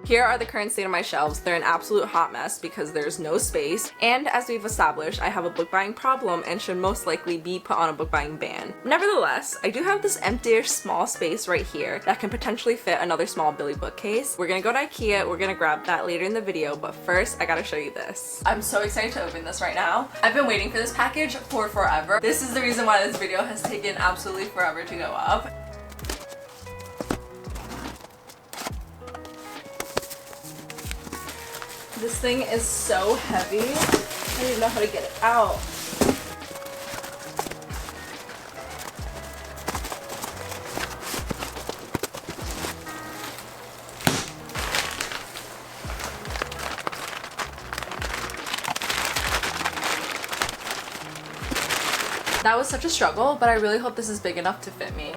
Here are the current state of my shelves. They're an absolute hot mess because there's no space, and as we've established, I have a book buying problem and should most likely be put on a book buying ban. Nevertheless, I do have this empty-ish small space right here that can potentially fit another small Billy bookcase. We're gonna go to IKEA, we're gonna grab that later in the video, but first I gotta show you this. I'm so excited to open this right now. I've been waiting for this package for forever. This is the reason why this video has taken absolutely forever to go up. This thing is so heavy, I don't even know how to get it out. That was such a struggle, but I really hope this is big enough to fit me.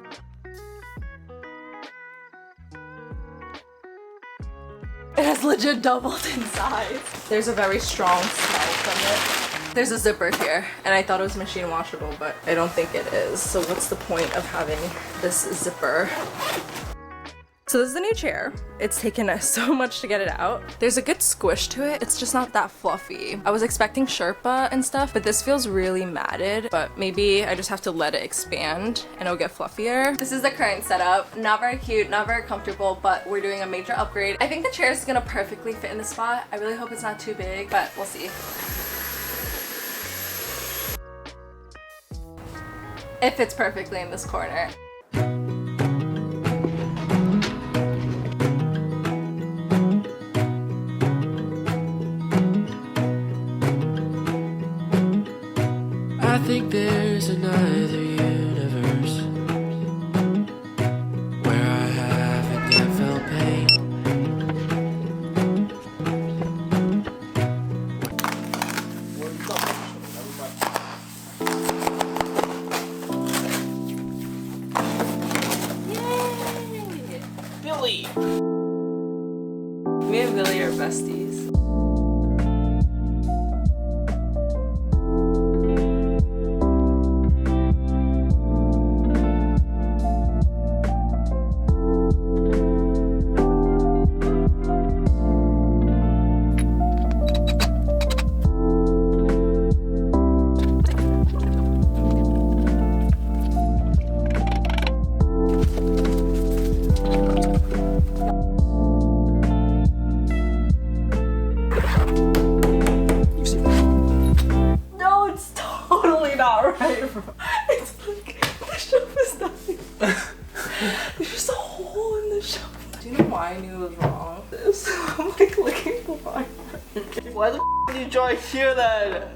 It has legit doubled in size. There's a very strong smell from it. There's a zipper here, and I thought it was machine washable, but I don't think it is. So what's the point of having this zipper? So this is the new chair. It's taken us so much to get it out. There's a good squish to it. It's just not that fluffy. I was expecting Sherpa and stuff, but this feels really matted, but maybe I just have to let it expand and it'll get fluffier. This is the current setup. Not very cute, not very comfortable, but we're doing a major upgrade. I think the chair is gonna perfectly fit in the spot. I really hope it's not too big, but we'll see. It fits perfectly in this corner. I think there's another universe where I haven't yet felt pain. Yay! Billy! Me and Billy are besties. Right, bro. It's like the shelf is nothing. There's just a hole in the shelf. Do you know why I knew it was wrong? This. I'm like looking for my. Why the f did you join here then?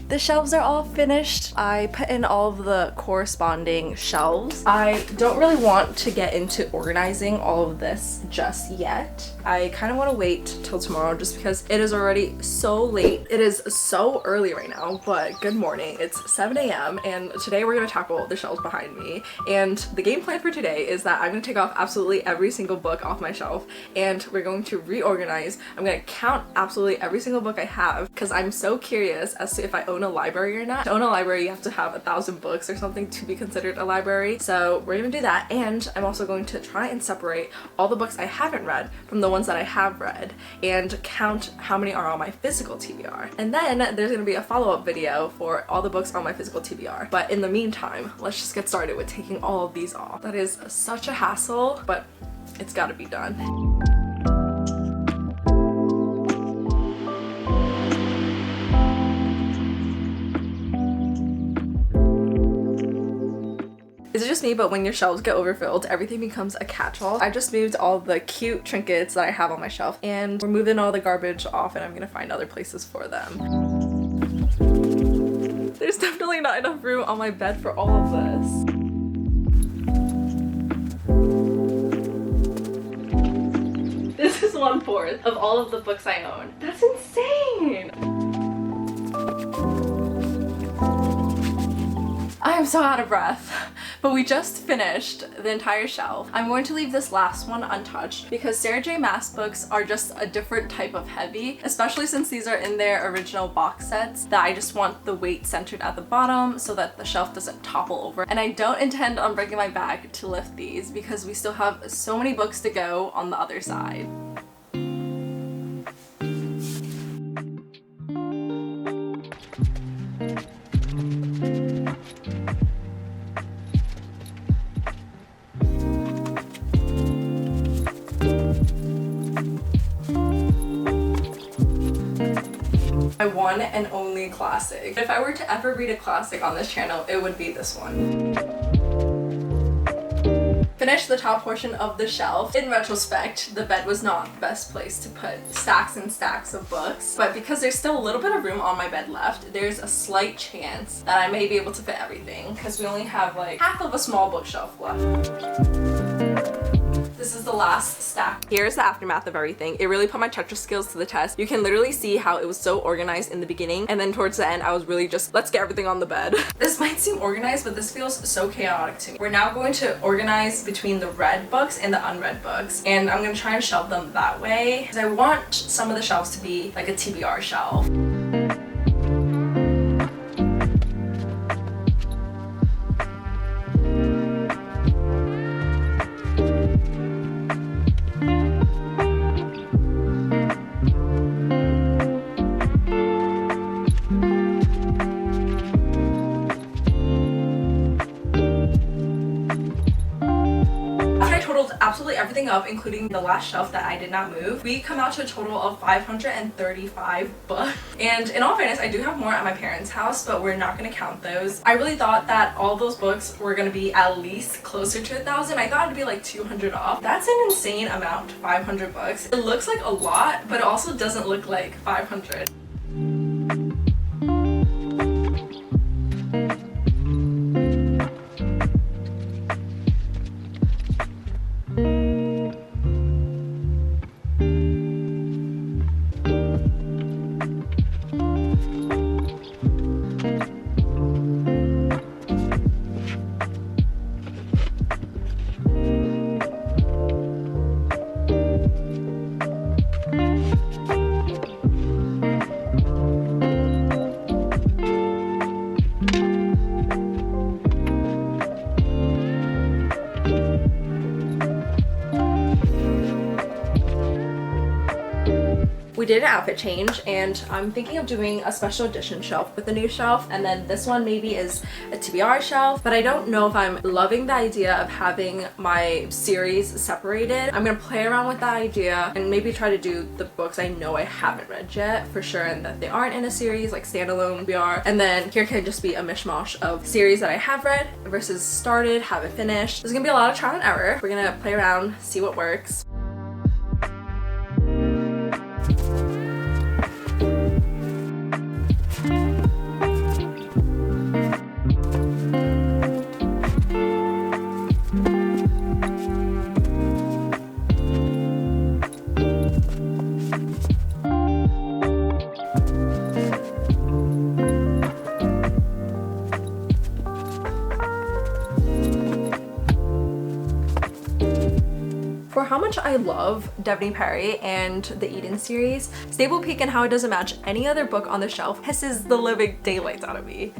The shelves are all finished. I put in all of the corresponding shelves. I don't really want to get into organizing all of this just yet. I kind of want to wait till tomorrow just because it is already so late. It is so early right now, but good morning. It's 7 a.m. and today we're going to tackle the shelves behind me. And the game plan for today is that I'm going to take off absolutely every single book off my shelf and we're going to reorganize. I'm going to count absolutely every single book I have because I'm so curious as to if I own a library or not. To own a library, you have to have 1,000 books or something to be considered a library. So we're going to do that, and I'm also going to try and separate all the books I haven't read from the ones that I have read and count how many are on my physical TBR. And then there's going to be a follow-up video for all the books on my physical TBR. But in the meantime, let's just get started with taking all of these off. That is such a hassle, but it's got to be done. Is it just me, but when your shelves get overfilled, everything becomes a catch-all. I just moved all the cute trinkets that I have on my shelf, and we're moving all the garbage off, and I'm gonna find other places for them. There's definitely not enough room on my bed for all of this. This is 1/4 of all of the books I own. That's insane! I am so out of breath, but we just finished the entire shelf. I'm going to leave this last one untouched because Sarah J Maas books are just a different type of heavy, especially since these are in their original box sets, that I just want the weight centered at the bottom so that the shelf doesn't topple over. And I don't intend on breaking my back to lift these because we still have so many books to go on the other side. My one and only classic. If I were to ever read a classic on this channel, it would be this one. Finished the top portion of the shelf. In retrospect, the bed was not the best place to put stacks and stacks of books, but because there's still a little bit of room on my bed left, there's a slight chance that I may be able to fit everything because we only have like half of a small bookshelf left. This is the last stack. Here's the aftermath of everything. It really put my Tetris skills to the test. You can literally see how it was so organized in the beginning, and then towards the end I was really just, let's get everything on the bed. This might seem organized, but this feels so chaotic to me. We're now going to organize between the read books and the unread books, and I'm gonna try and shelve them that way because I want some of the shelves to be like a TBR shelf. Absolutely everything up, including the last shelf that I did not move, we come out to a total of 535 books. And in all fairness, I do have more at my parents' house, but we're not going to count those. I really thought that all those books were going to be at least closer to 1,000. I thought it'd be like 200 off. That's an insane amount, 500 books. It looks like a lot, but it also doesn't look like 500. We did an outfit change, and I'm thinking of doing a special edition shelf with the new shelf, and then this one maybe is a TBR shelf, but I don't know if I'm loving the idea of having my series separated. I'm gonna play around with that idea and maybe try to do the books I know I haven't read yet for sure and that they aren't in a series, like standalone TBR, and then here can just be a mishmash of series that I have read versus started, haven't finished. There's gonna be a lot of trial and error. We're gonna play around, see what works. For how much I love Devney Perry and the Eden series, Stable Peak and How It Doesn't Match Any Other Book on the Shelf pisses the living daylights out of me.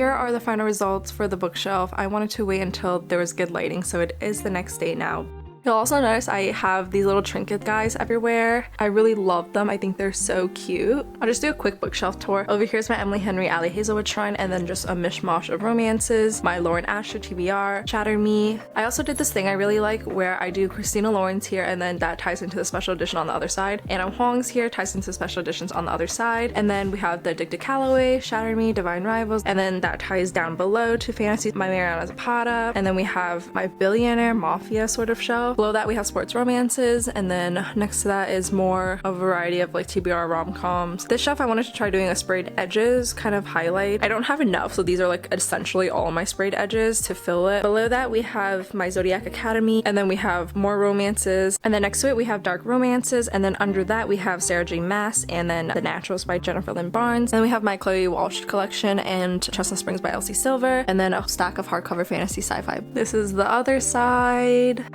here are the final results for the bookshelf. I wanted to wait until there was good lighting, so it is the next day now. You'll also notice I have these little trinket guys everywhere. I really love them. I think they're so cute. I'll just do a quick bookshelf tour. Over here's my Emily Henry Ali Hazelwood shrine, and then just a mishmash of romances. My Lauren Asher TBR, Chatter Me. I also did this thing I really like where I do Christina Lauren's here, and then that ties into the special edition on the other side. Anna Huang's here ties into special editions on the other side. And then we have the Addicted Calloway, Shatter Me, Divine Rivals, and then that ties down below to Fantasy, my Mariana Zapata. And then we have my Billionaire Mafia sort of shelf. Below that we have sports romances, and then next to that is more a variety of like TBR rom-coms. This shelf I wanted to try doing a sprayed edges kind of highlight. I don't have enough, so these are like essentially all my sprayed edges to fill it. Below that we have my Zodiac Academy, and then we have more romances, and then next to it we have dark romances, and then under that we have Sarah J Maas, and then The Naturals by Jennifer Lynn Barnes. And then we have my Chloe Walsh collection and Chestnut Springs by Elsie Silver, and then a stack of hardcover fantasy sci-fi. This is the other side.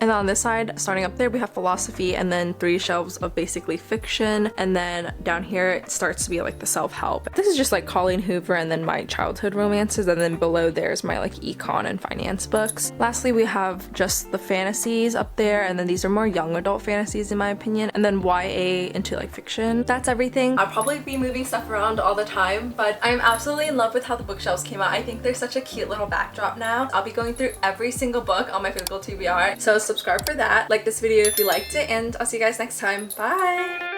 And then on this side, starting up there, we have philosophy, and then 3 shelves of basically fiction. And then down here, it starts to be like the self-help. This is just like Colleen Hoover and then my childhood romances. And then below there's my like econ and finance books. Lastly, we have just the fantasies up there. And then these are more young adult fantasies in my opinion. And then YA into like fiction. That's everything. I'll probably be moving stuff around all the time, but I'm absolutely in love with how the bookshelves came out. I think they're such a cute little backdrop now. I'll be going through every single book on my physical TBR. So subscribe for that, like this video if you liked it, and I'll see you guys next time. Bye!